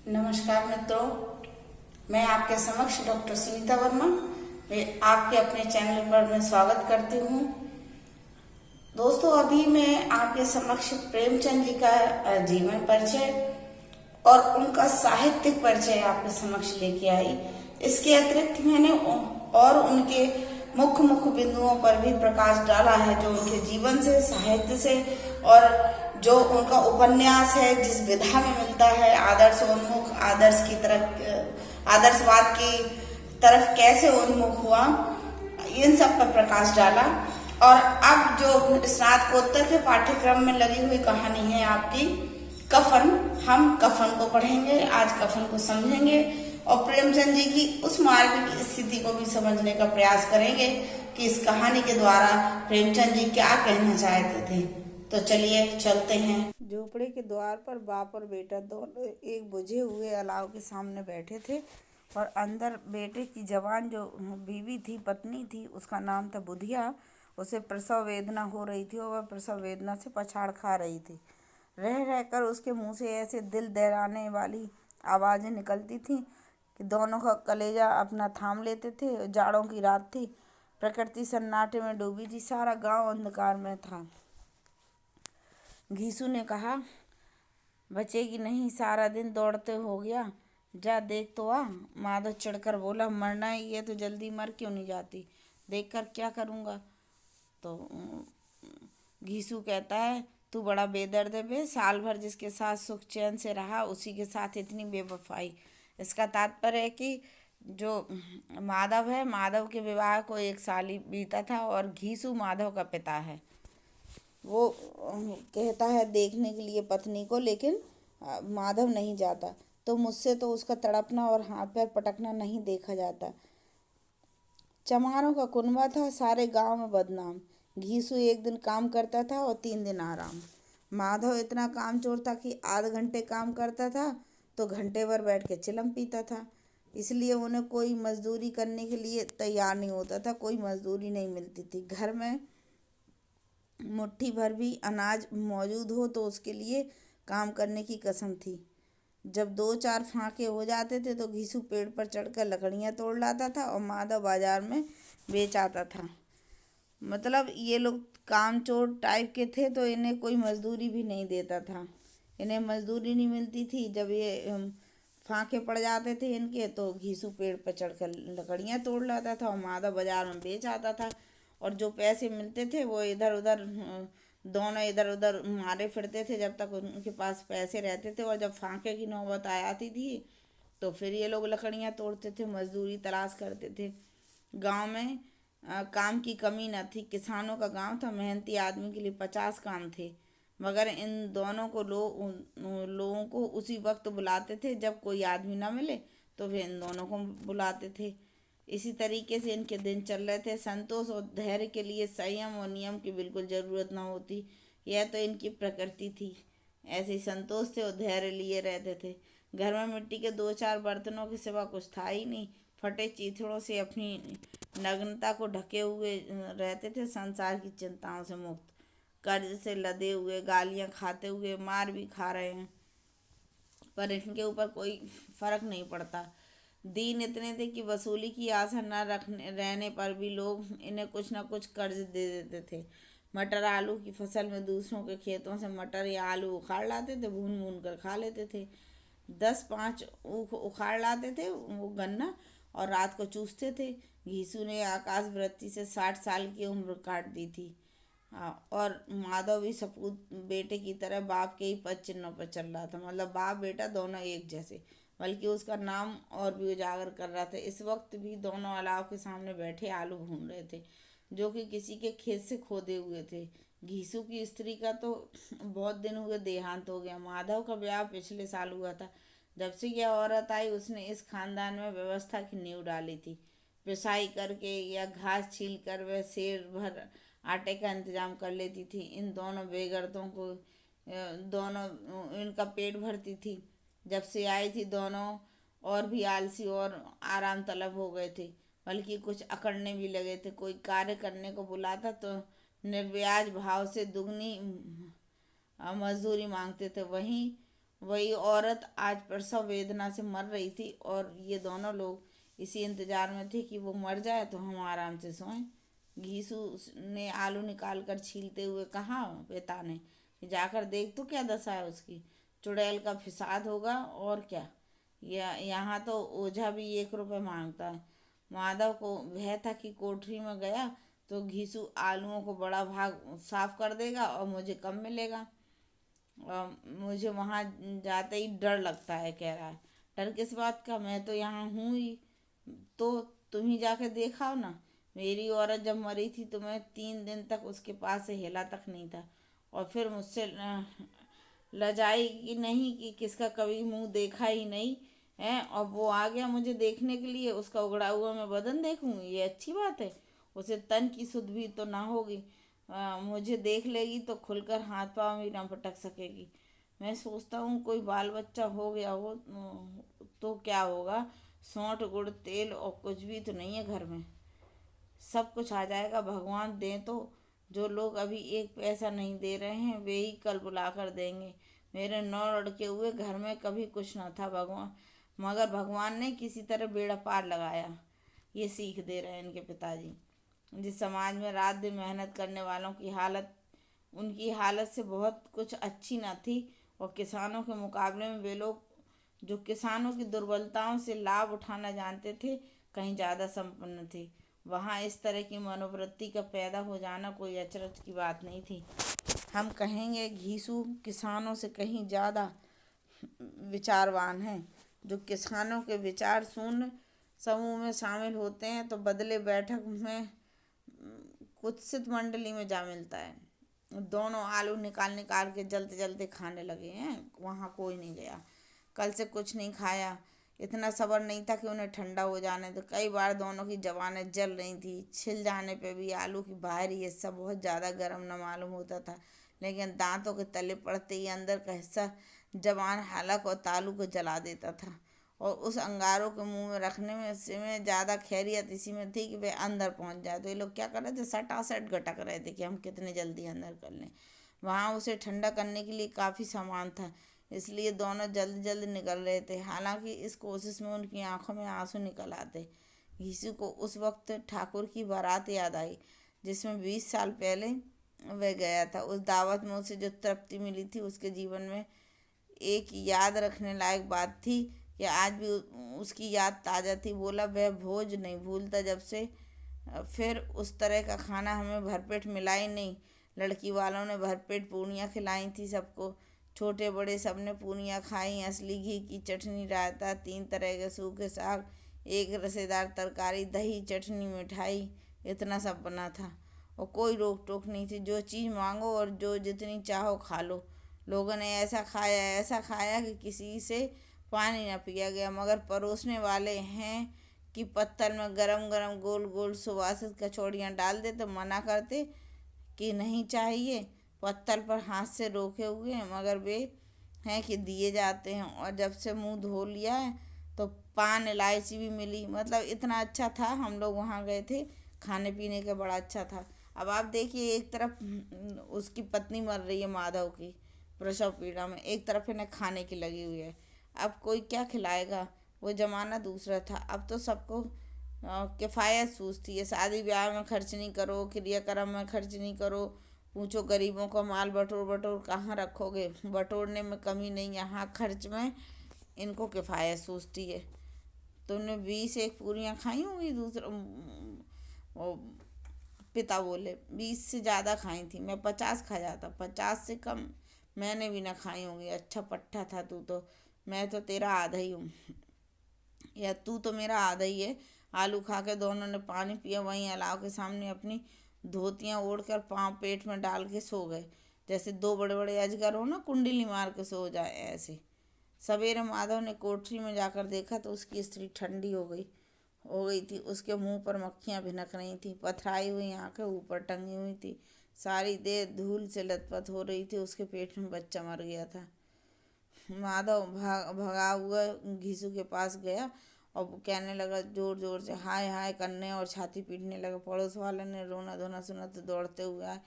नमस्कार मित्रों, मैं आपके समक्ष डॉक्टर सुनीता वर्मा मैं आपके अपने चैनल पर मैं स्वागत करती हूँ। दोस्तों, अभी मैं आपके समक्ष प्रेमचंद जी का जीवन परिचय और उनका साहित्यिक परिचय आपके समक्ष लेके आई। इसके अतिरिक्त मैंने और उनके मुख्य मुख्य बिंदुओं पर भी प्रकाश डाला है, जो उनके जीवन से, साहित्य से और जो उनका उपन्यास है, जिस विधा में मिलता है, आदर्श उन्मुख, आदर्श की तरफ, आदर्शवाद की तरफ कैसे उन्मुख हुआ, इन सब पर प्रकाश डाला। और अब जो स्नातकोत्तर के पाठ्यक्रम में लगी हुई कहानी है आपकी कफन, हम कफन को पढ़ेंगे, आज कफन को समझेंगे और प्रेमचंद जी की उस मार्ग की स्थिति को भी समझने का प्रयास करेंगे कि इस कहानी के द्वारा प्रेमचंद जी क्या कहना चाहते थे। तो चलिए चलते हैं। झोपड़े के द्वार पर बाप और बेटा दोनों एक बुझे हुए अलाव के सामने बैठे थे और अंदर बेटे की जवान जो बीवी थी, पत्नी थी, उसका नाम था बुधिया। उसे प्रसव वेदना हो रही थी और वह प्रसव वेदना से पछाड़ खा रही थी। रह रहकर उसके मुंह से ऐसे दिल दहलाने वाली आवाज़ें निकलती थीं कि दोनों का कलेजा अपना थाम लेते थे। जाड़ों की रात थी, प्रकृति सन्नाटे में डूबी थी, सारा गांव अंधकार में था। घीसू ने कहा, बचेगी नहीं, सारा दिन दौड़ते हो गया, जा देख तो आ। माधव चढ़कर बोला, मरना ही है तो जल्दी मर क्यों नहीं जाती, देखकर क्या करूँगा। तो घीसू कहता है, तू बड़ा बेदर्द है बे, साल भर जिसके साथ सुख चैन से रहा उसी के साथ इतनी बेवफाई। इसका तात्पर्य है कि जो माधव है, माधव के विवाह को 1 साल ही बीता था और घीसू माधव का पिता है। वो कहता है देखने के लिए पत्नी को, लेकिन माधव नहीं जाता। तो मुझसे तो उसका तड़पना और हाथ पैर पटकना नहीं देखा जाता। चमारों का कुनबा था, सारे गांव में बदनाम। घीसू 1 दिन काम करता था और 3 दिन आराम। माधव इतना कामचोर था कि आध घंटे काम करता था तो घंटे भर बैठ के चिलम पीता था। इसलिए उन्हें कोई मजदूरी करने के लिए तैयार नहीं होता था, कोई मजदूरी नहीं मिलती थी। घर में मुट्ठी भर भी अनाज मौजूद हो तो उसके लिए काम करने की कसम थी। जब 2-4 फाके हो जाते थे तो घीसू पेड़ पर चढ़कर लकड़ियाँ तोड़ लाता था और माधव बाजार में बेच आता था। मतलब ये लोग कामचोर टाइप के थे, तो इन्हें कोई मजदूरी भी नहीं देता था। इन्हें मजदूरी नहीं मिलती थी। जब ये फाके पड़ जाते थे इनके, तो घीसू पेड़ पर चढ़कर लकड़ियाँ तोड़ लाता था और माधव बाजार में बेच आता था। और जो पैसे मिलते थे वो इधर उधर दोनों इधर उधर मारे फिरते थे जब तक उनके पास पैसे रहते थे। और जब फाके की नौबत आ जाती थी तो फिर ये लोग लकड़ियाँ तोड़ते थे, मजदूरी तलाश करते थे। गांव में काम की कमी न थी। किसानों का गांव था, मेहनती आदमी के लिए 50 काम थे। मगर इन दोनों को लोगों को उसी वक्त बुलाते थे जब कोई आदमी ना मिले, तो वे इन दोनों को बुलाते थे। इसी तरीके से इनके दिन चल रहे थे। संतोष और धैर्य के लिए संयम और नियम की बिल्कुल ज़रूरत न होती, यह तो इनकी प्रकृति थी। ऐसे ही संतोष थे और धैर्य लिए रहते थे। घर में मिट्टी के 2-4 बर्तनों के सिवा कुछ था ही नहीं। फटे चीथड़ों से अपनी नग्नता को ढके हुए रहते थे, संसार की चिंताओं से मुक्त, कर्ज से लदे हुए, गालियाँ खाते हुए, मार भी खा रहे हैं, पर इनके ऊपर कोई फर्क नहीं पड़ता। दीन इतने थे कि वसूली की आशा न रखने रहने पर भी लोग इन्हें कुछ न कुछ कर्ज दे देते थे। मटर आलू की फसल में दूसरों के खेतों से मटर या आलू उखाड़ लाते थे, भून भून कर खा लेते थे। 10-5 उखाड़ लाते थे वो गन्ना और रात को चूसते थे। घीसू ने आकाश वृत्ति से 60 साल की उम्र काट दी थी। और माधव भी सपूत बेटे की तरह बाप के ही पद चिन्हों पर चल रहा था। मतलब बाप बेटा दोनों एक जैसे, बल्कि उसका नाम और भी उजागर कर रहा था। इस वक्त भी दोनों अलाव के सामने बैठे आलू भून रहे थे, जो कि किसी के खेत से खोदे हुए थे। घीसू की स्त्री का तो बहुत दिन हुए देहांत हो गया। माधव का ब्याह पिछले साल हुआ था। जब से यह औरत आई उसने इस खानदान में व्यवस्था की नींव डाली थी। पिसाई करके या घास छील कर वह शेर भर आटे का इंतजाम कर लेती थी। इन दोनों बेगर्दों को दोनों इनका पेट भरती थी। जब से आई थी दोनों और भी आलसी और आराम तलब हो गए थे, बल्कि कुछ अकड़ने भी लगे थे। कोई कार्य करने को बुलाता तो निर्व्याज भाव से दुगनी मजदूरी मांगते थे। वहीं वही औरत आज प्रसव वेदना से मर रही थी और ये दोनों लोग इसी इंतजार में थे कि वो मर जाए तो हम आराम से सोएं। घीसू ने आलू निकाल कर छीलते हुए कहा पिता ने, जाकर देख तो क्या दशा है उसकी। चुड़ैल का फिसाद होगा और क्या। यहाँ तो ओझा भी 1 रुपये मांगता है। माधव को भय था कि कोठरी में गया तो घीसू आलूओं को बड़ा भाग साफ कर देगा और मुझे कम मिलेगा। मुझे वहाँ जाते ही डर लगता है, कह रहा है। डर किस बात का, मैं तो यहाँ हूँ ही। तो तुम ही जाके देखा ना। मेरी औरत जब मरी थी तो मैं 3 दिन तक उसके पास से हिला तक नहीं था। और फिर मुझसे लजाई कि नहीं कि किसका कभी मुंह देखा ही नहीं है, और वो आ गया मुझे देखने के लिए। उसका उगड़ा हुआ मैं बदन देखूंगी, ये अच्छी बात है। उसे तन की सुध भी तो ना होगी। मुझे देख लेगी तो खुलकर हाथ पाँव भी ना पटक सकेगी। मैं सोचता हूँ कोई बाल बच्चा हो गया हो तो क्या होगा। सौंठ गुड़ तेल और कुछ भी तो नहीं है घर में। सब कुछ आ जाएगा, भगवान दें तो। जो लोग अभी 1 पैसा नहीं दे रहे हैं वे ही कल बुला कर देंगे। मेरे 9 लड़के हुए, घर में कभी कुछ न था भगवान, मगर भगवान ने किसी तरह बेड़ा पार लगाया। ये सीख दे रहे हैं इनके पिताजी। जिस समाज में रात दिन मेहनत करने वालों की हालत उनकी हालत से बहुत कुछ अच्छी न थी, और किसानों के मुकाबले में वे लोग जो किसानों की दुर्बलताओं से लाभ उठाना जानते थे कहीं ज़्यादा संपन्न थे। वहाँ इस तरह की मनोवृत्ति का पैदा हो जाना कोई अचरज की बात नहीं थी। हम कहेंगे घीसू किसानों से कहीं ज़्यादा विचारवान हैं। जो किसानों के विचार शून्य समूह में शामिल होते हैं तो बदले बैठक में कुत्सित मंडली में जा मिलता है। दोनों आलू निकाल निकाल के जलते जलते खाने लगे हैं। वहाँ कोई नहीं गया, कल से कुछ नहीं खाया। इतना सब्र नहीं था कि उन्हें ठंडा हो जाने तो कई बार दोनों की जबानें जल रही थी। छिल जाने पे भी आलू की बाहरी हिस्सा बहुत ज़्यादा गर्म न मालूम होता था, लेकिन दांतों के तले पड़ते ही अंदर का हिस्सा जबान हलक और तालू को जला देता था। और उस अंगारों के मुंह में रखने में ज़्यादा खैरियत इसी में थी कि वे अंदर पहुंच जाए। तो ये लोग क्या कर रहे थे, सटासट गटक रहे थे कि हम कितने जल्दी अंदर कर लें। वहाँ उसे ठंडा करने के लिए काफ़ी सामान था, इसलिए दोनों जल्द जल्द निकल रहे थे। हालांकि इस कोशिश में उनकी आंखों में आंसू निकल आते। घीसू को उस वक्त ठाकुर की बारात याद आई जिसमें 20 साल पहले वह गया था। उस दावत में उसे जो तृप्ति मिली थी उसके जीवन में एक याद रखने लायक बात थी कि आज भी उसकी याद ताज़ा थी। बोला, वह भोज नहीं भूलता जब से फिर उस तरह का खाना हमें भरपेट मिला ही नहीं। लड़की वालों ने भरपेट पूड़ियाँ खिलाई थी सबको। छोटे बड़े सब ने पूड़ियाँ खाई। असली घी की चटनी, रायता, 3 तरह के सूखे साग, एक रसेदार तरकारी, दही, चटनी, मिठाई, इतना सब बना था। और कोई रोक टोक नहीं थी, जो चीज़ मांगो और जो जितनी चाहो खा लो। लोगों ने ऐसा खाया कि किसी से पानी न पिया गया। मगर परोसने वाले हैं कि पत्तल में गरम गरम गोल गोल सुवासित कचौड़ियाँ डाल दे तो मना करते कि नहीं चाहिए। पत्तल पर हाथ से रोके हुए हैं, मगर वे हैं कि दिए जाते हैं। और जब से मुंह धो लिया है तो पान इलायची भी मिली। मतलब इतना अच्छा था, हम लोग वहाँ गए थे, खाने पीने का बड़ा अच्छा था। अब आप देखिए, एक तरफ उसकी पत्नी मर रही है माधव की प्रसव पीड़ा में, एक तरफ इन्हें खाने की लगी हुई है। अब कोई क्या खिलाएगा। वो ज़माना दूसरा था। अब तो सबको किफ़ायत सूझती है। शादी ब्याह में खर्च नहीं करो, क्रियाक्रम में खर्च नहीं करो। पूछो गरीबों का माल बटोर बटोर कहाँ रखोगे। बटोरने में कमी नहीं, यहाँ खर्च में इनको किफ़ायत सूझती है। तुमने 20 एक पूरियाँ खाई होंगी। दूसरा वो पिता बोले, 20 से ज़्यादा खाई थी, मैं 50 खा जाता। 50 से कम मैंने भी ना खाई होंगी। अच्छा पट्टा था तू तो, मैं तो तेरा आधा ही हूँ, या तू तो मेरा आधा ही है। आलू खा के दोनों ने पानी पिया। वहीं अलाव के सामने अपनी धोतियाँ ओढ़कर पाँव पेट में डाल के सो गए, जैसे दो बड़े बड़े अजगर हो ना, कुंडली मार के सो जाए ऐसे। सवेरे माधव ने कोठरी में जाकर देखा तो उसकी स्त्री ठंडी हो गई थी। उसके मुंह पर मक्खियाँ भिनक रही थीं, पथराई हुई आंखें ऊपर टंगी हुई थी, सारी देह धूल से लथपथ हो रही थी। उसके पेट में बच्चा मर गया था। माधव भगा हुआ घीसू के पास गया और वो कहने लगा जोर जोर से, हाय हाय करने और छाती पीटने लगा। पड़ोस वाले ने रोना धोना सुना तो दौड़ते हुए आए।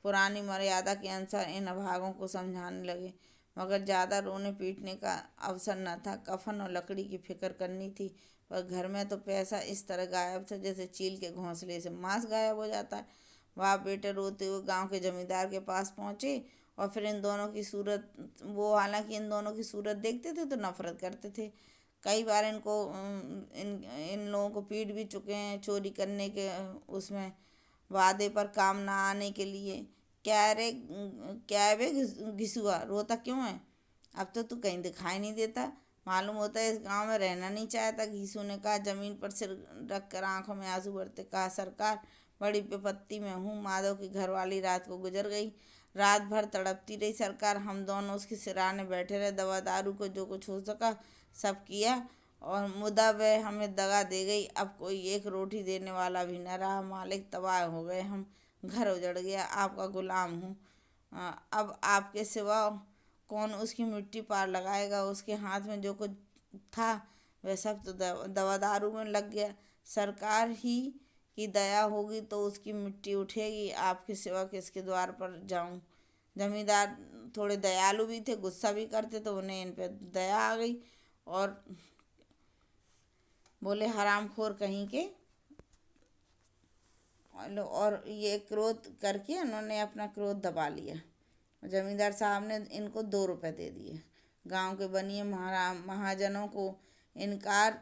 पुरानी मर्यादा के अनुसार इन अभागों को समझाने लगे। मगर ज़्यादा रोने पीटने का अवसर न था। कफन और लकड़ी की फिक्र करनी थी, पर घर में तो पैसा इस तरह गायब था जैसे चील के घोंसले से मांस गायब हो जाता है। बाप बेटे रोते हुए गांव के जमींदार के पास पहुंचे और फिर इन दोनों की सूरत, वो हालांकि इन दोनों की सूरत देखते थे तो नफरत करते थे। कई बार इनको इन इन लोगों को पीट भी चुके हैं चोरी करने के उसमें, वादे पर काम ना आने के लिए। क्या रे, क्या है बे घिसुआ, रोता क्यों है? अब तो तू कहीं दिखाई नहीं देता, मालूम होता है इस गांव में रहना नहीं चाहता। घीसू ने कहा, जमीन पर सिर रख कर आंखों में आंसू भरते कहा, सरकार बड़ी विपत्ति में हूँ। माधव की घरवाली रात को गुजर गई। रात भर तड़पती रही सरकार। हम दोनों उसके सिराने बैठे रहे, दवा दारू को जो कुछ हो सका सब किया, और मुदा वह हमें दगा दे गई। अब कोई एक रोटी देने वाला भी न रहा। मालिक, तबाह हो गए हम, घर उजड़ गया, आपका गुलाम हूँ। अब आपके सिवा कौन उसकी मिट्टी पार लगाएगा? उसके हाथ में जो कुछ था वह सब तो दवा दारू में लग गया। सरकार ही की दया होगी तो उसकी मिट्टी उठेगी, आपके सिवा किसके द्वार पर जाऊं? जमींदार थोड़े दयालु भी थे, गुस्सा भी करते, तो उन्हें इन पे दया आ गई और बोले, हरामखोर कहीं के। और ये क्रोध करके उन्होंने अपना क्रोध दबा लिया। जमींदार साहब ने इनको 2 रुपए दे दिए। गांव के बनिए महाजनों को इनकार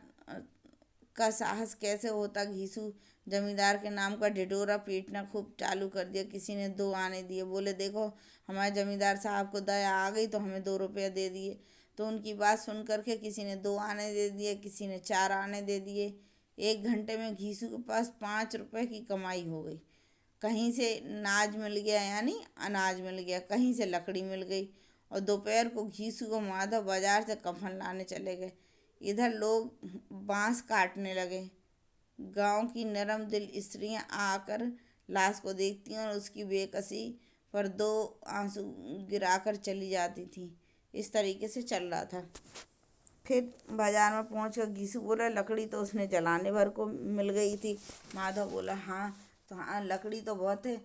का साहस कैसे होता। घीसू जमींदार के नाम का ढिढोरा पीटना खूब चालू कर दिया। किसी ने 2 आने दिए, बोले, देखो हमारे जमींदार साहब को दया आ गई तो हमें 2 रुपये दे दिए। तो उनकी बात सुन करके किसी ने 2 आने दे दिए, किसी ने 4 आने दे दिए। 1 घंटे में घीसू के पास 5 रुपये की कमाई हो गई। कहीं से नाज मिल गया यानी अनाज मिल गया, कहीं से लकड़ी मिल गई। और दोपहर को घीसू को माधव बाजार से कफन लाने चले गए। इधर लोग बांस काटने लगे। गांव की नरम दिल स्त्रियां आकर लाश को देखती और उसकी बेकसी पर 2 आंसू गिराकर चली जाती थी। इस तरीके से चल रहा था। फिर बाजार में पहुंच कर घीसू बोला, लकड़ी तो उसने जलाने भर को मिल गई थी। माधव बोला, हाँ तो हाँ, लकड़ी तो बहुत है,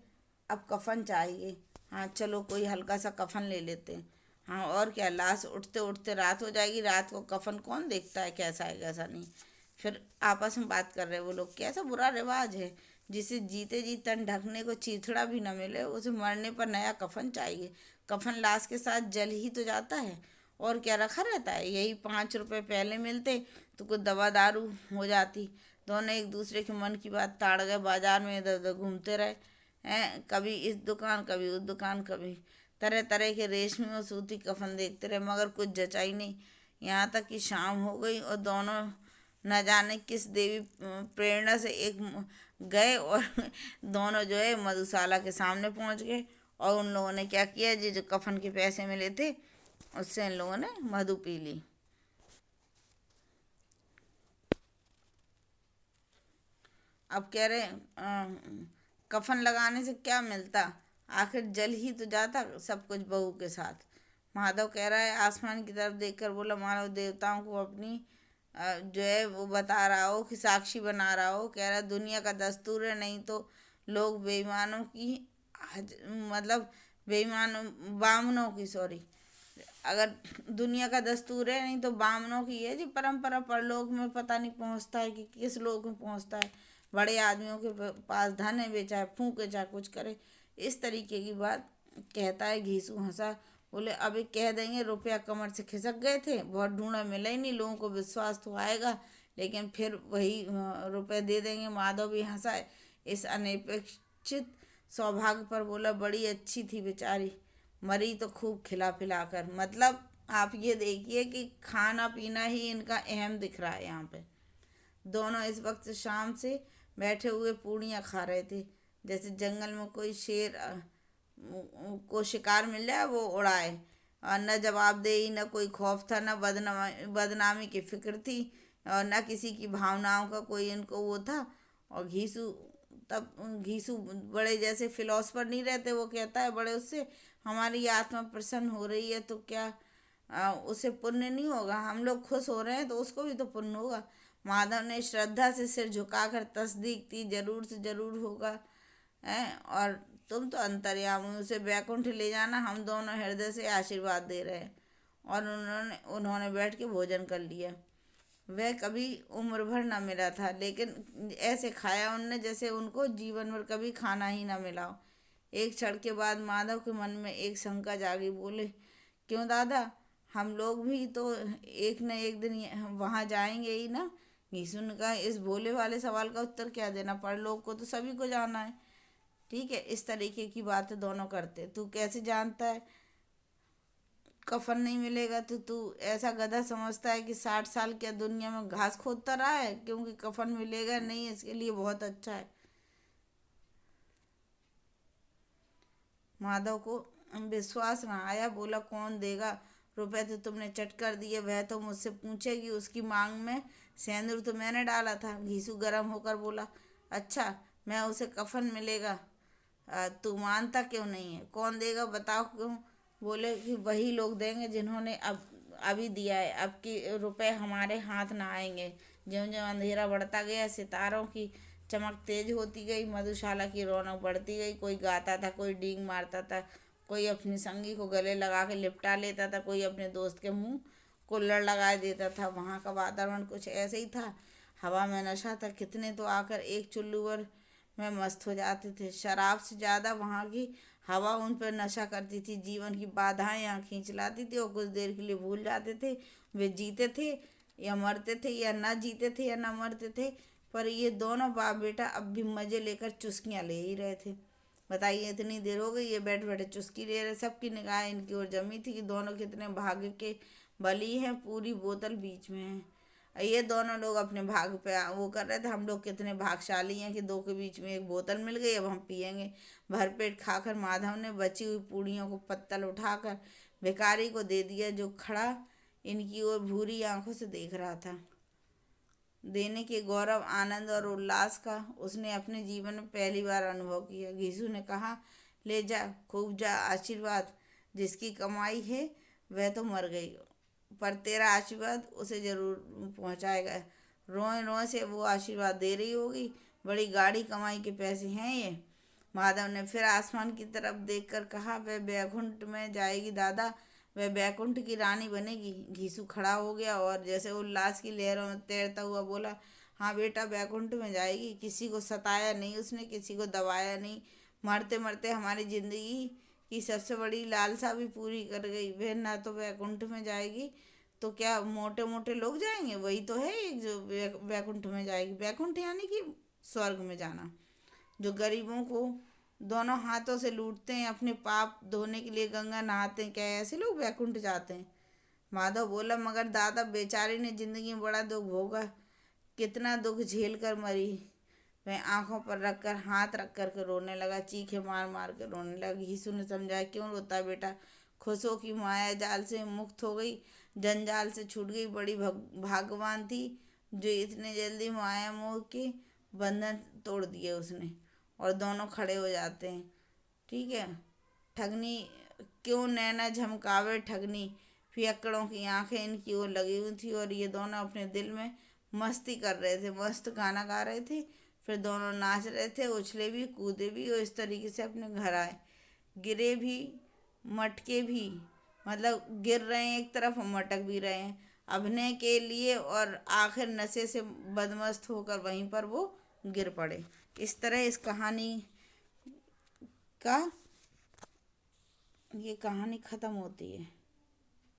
अब कफन चाहिए। हाँ चलो कोई हल्का सा कफन ले लेते हैं। हाँ और क्या, लाश उठते उठते रात हो जाएगी, रात को कफन कौन देखता है कैसा है कैसा नहीं। फिर आपस में बात कर रहे वो लोग, कैसा बुरा रिवाज है, जिसे जीते जी तन ढकने को चीथड़ा भी न मिले उसे मरने पर नया कफन चाहिए। कफन लाश के साथ जल ही तो जाता है और क्या रखा रहता है। यही 5 रुपए पहले मिलते तो कुछ दवा दारू हो जाती। दोनों एक दूसरे के मन की बात ताड़ गए। बाजार में इधर उधर घूमते रहे हैं, कभी इस दुकान कभी उस दुकान, कभी तरह तरह के रेशमी और सूती कफन देखते रहे, मगर कुछ जचाई नहीं। यहाँ तक कि शाम हो गई और दोनों न जाने किस देवी प्रेरणा से एक गए और दोनों जो है मधुशाला के सामने पहुंच गए। और उन लोगों ने क्या किया, जी जो कफन के पैसे मिले थे उससे इन लोगों ने मधु पी ली। अब कह रहे कफन लगाने से क्या मिलता, आखिर जल ही तो जाता सब कुछ बहू के साथ। माधव कह रहा है, आसमान की तरफ देखकर बोला, मानव देवताओं को अपनी जो है वो बता रहा हो कि साक्षी बना रहा हो। कह रहा है, दुनिया का दस्तूर है, नहीं तो लोग बेईमानों की मतलब बेईमान बामनों की, सॉरी, अगर दुनिया का दस्तूर है नहीं तो बामनों की है जी परंपरा। परलोक में पता नहीं पहुंचता है कि किस लोक में पहुंचता है। बड़े आदमियों के पास धन है, वे चाहे फूके चाहे कुछ करे, इस तरीके की बात कहता है। घीसू हंसा, बोले, अभी कह देंगे रुपया कमर से खिसक गए थे, बहुत ढूंढा मिला ही नहीं, लोगों को विश्वास तो आएगा लेकिन फिर वही रुपये दे देंगे। माधव भी हंसा। इस अनपेक्षित सौभाग्य पर बोला, बड़ी अच्छी थी बेचारी, मरी तो खूब खिला पिला कर। मतलब आप ये देखिए कि खाना पीना ही इनका अहम दिख रहा है यहाँ पे। दोनों इस वक्त शाम से बैठे हुए पूड़ियाँ खा रहे थे, जैसे जंगल में कोई शेर को शिकार मिल जाए वो उड़ाए। और न जवाबदेही, न कोई खौफ था, न बदनामी की फिक्र थी, और न किसी की भावनाओं का कोई इनको वो था। और घीसू बड़े जैसे फिलोसफर नहीं रहते, वो कहता है बड़े उससे, हमारी आत्मा प्रसन्न हो रही है तो क्या उसे पुण्य नहीं होगा? हम लोग खुश हो रहे हैं तो उसको भी तो पुण्य होगा। माधव ने श्रद्धा से सिर झुकाकर तस्दीक दी, जरूर से जरूर होगा। और तुम तो अंतर्यामी, उसे बैकुंठ ले जाना, हम दोनों हृदय से आशीर्वाद दे रहे हैं। और उन्होंने बैठ के भोजन कर लिया। वह कभी उम्र भर ना मिला था, लेकिन ऐसे खाया उनने जैसे उनको जीवन भर कभी खाना ही ना मिला हो। एक क्षण के बाद माधव के मन में एक शंका जागी। बोले, क्यों दादा, हम लोग भी तो एक न एक दिन वहां जाएंगे ही ना। घीसू ने कहा, इस भोले वाले सवाल का उत्तर क्या देना, परलोक को तो सभी को जाना है। ठीक है, इस तरीके की बातें दोनों करते। तू कैसे जानता है कफन नहीं मिलेगा? तो तू ऐसा गधा समझता है कि 60 साल क्या दुनिया में घास खोदता रहा है क्योंकि कफन मिलेगा नहीं, इसके लिए बहुत अच्छा है। माधव को विश्वास ना आया। बोला, कौन देगा? रुपए तो तुमने चट कर दिए, वह तो मुझसे पूछेगी। उसकी मांग में सिंदूर तो मैंने डाला था। घीसू गर्म होकर बोला, अच्छा, मैं उसे कफन मिलेगा, तू मानता क्यों नहीं है? कौन देगा बताओ क्यों? बोले कि वही लोग देंगे जिन्होंने अभी दिया है। अब की रुपए हमारे हाथ ना आएंगे। ज्यों ज्यों अंधेरा बढ़ता गया, सितारों की चमक तेज होती गई, मधुशाला की रौनक बढ़ती गई। कोई गाता था, कोई डींग मारता था, कोई अपनी संगी को गले लगा के लिपटा लेता था, कोई अपने दोस्त के मुंह कुल्लड़ लगा देता था। वहाँ का वातावरण कुछ ऐसे ही था। हवा में नशा था। कितने तो आकर एक चुल्लू भर में मस्त हो जाते थे। शराब से ज़्यादा वहाँ की हवा उन पर नशा करती थी। जीवन की बाधाएं यहाँ खींच लाती थी और कुछ देर के लिए भूल जाते थे वे जीते थे या मरते थे, या ना जीते थे या ना मरते थे। पर ये दोनों बाप बेटा अब भी मज़े लेकर चुस्कियाँ ले ही रहे थे। बताइए, इतनी देर हो गई ये बैठ बैठे चुस्की ले रहे। सबकी निगाह इनकी ओर जमी थी कि दोनों कितने भाग्य के बली हैं। पूरी बोतल बीच में है। ये दोनों लोग अपने भाग पे वो कर रहे थे, हम लोग कितने भागशाली हैं कि दो के बीच में एक बोतल मिल गई, अब हम पियेंगे। भरपेट खाकर माधव ने बची हुई पूड़ियों को पत्तल उठाकर भिखारी को दे दिया, जो खड़ा इनकी ओर भूरी आंखों से देख रहा था। देने के गौरव, आनंद और उल्लास का उसने अपने जीवन में पहली बार अनुभव किया। घीसू ने कहा, ले जा, खूब जा, आशीर्वाद जिसकी कमाई है वह तो मर गई, पर तेरा आशीर्वाद उसे जरूर पहुंचाएगा। रोए रोए से वो आशीर्वाद दे रही होगी। बड़ी गाढ़ी कमाई के पैसे हैं ये। माधव ने फिर आसमान की तरफ देखकर कहा, वह बैकुंठ में जाएगी दादा, वह बैकुंठ की रानी बनेगी। घीसू खड़ा हो गया और जैसे उल्लास की लहरों में तैरता हुआ बोला, हाँ बेटा, बैकुंठ में जाएगी। किसी को सताया नहीं उसने, किसी को दबाया नहीं। मरते मरते हमारी जिंदगी की सबसे बड़ी लालसा भी पूरी कर गई। वह ना तो बैकुंठ में जाएगी तो क्या मोटे मोटे लोग जाएंगे? वही तो है एक जो बैकुंठ में जाएगी। बैकुंठ यानी कि स्वर्ग में जाना। जो गरीबों को दोनों हाथों से लूटते हैं, अपने पाप धोने के लिए गंगा नहाते हैं, क्या ऐसे लोग वैकुंठ जाते हैं? माधव बोला, मगर दादा, बेचारी ने जिंदगी में बड़ा दुख भोगा, कितना दुख झेल कर मरी। वह आंखों पर रखकर हाथ रख कर के रोने लगा, चीखे मार मार कर रोने लगा। घीसू ने समझाया, क्यों रोता है बेटा? खुश हो कि माया जाल से मुक्त हो गई, जंजाल से छूट गई। बड़ी भाग्यवान थी जो इतने जल्दी माया मोह के बंधन तोड़ दिए उसने। और दोनों खड़े हो जाते हैं। ठीक है। ठगनी, क्यों नैना झमकावे ठगनी, पियक्कड़ों की आंखें इनकी ओर लगी हुई थी और ये दोनों अपने दिल में मस्ती कर रहे थे, मस्त गाना गा रहे थे। फिर दोनों नाच रहे थे, उछले भी, कूदे भी और इस तरीके से अपने घर आए। गिरे भी, मटके भी, मतलब गिर रहे हैं एक तरफ और मटक भी रहे हैं अभिनय के लिए, और आखिर नशे से बदमस्त होकर वहीं पर वो गिर पड़े। इस तरह इस कहानी का ये कहानी ख़त्म होती है।